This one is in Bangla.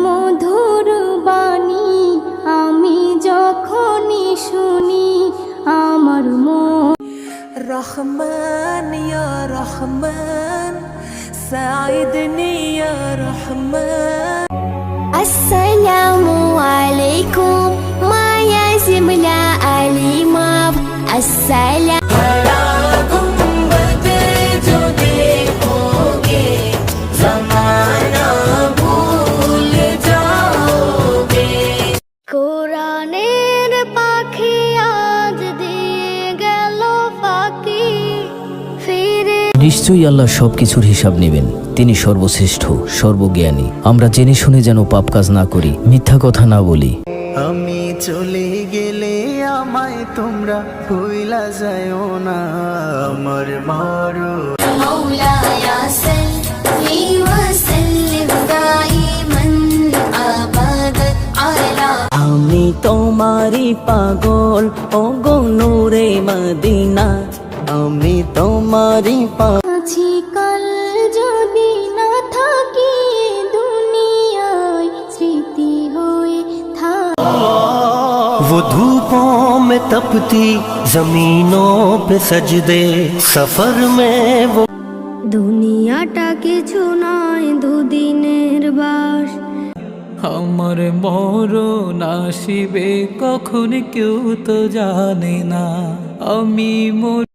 মধুর বাণী আমি যখনই শুনি আমার মন রহমান ইয়া রহমান সাইদনি ইয়া রহমান আসসালামু আলাইকুম মায়া জিমলা আলিমাব আসসালাম কোরআনের পাখি আজ দিয়ে গেল ফাঁকি ফিরে। নিশ্চয়ই আল্লাহ সবকিছুর হিসাব নেবেন। তিনি সর্বশ্রেষ্ঠ, সর্বজ্ঞানী। আমরা জেনে শুনে যেন পাপ কাজ না করি, মিথ্যা কথা না বলি। আমি চলে গেলে আমায় তোমরা ভুইলা যায়ও না, আমার মারো মাওলায়া সাল্লি ওয়া সাল্লিম দাইমান আবাদাত আলা। আমি তোমারই পাগল ও গো নূরে মদিনা, আমি তোমারই আছি কাল যদি না থাকি দুনিয়ায় স্মৃতি হয়ে वो धूपों में तपती जमीनों पे सजदे सफर में वो দুনিয়াটা কিছু নয় দুদিনের বাস। আমার মরণ আসিবে কখন কেউ তো জানে না, আমি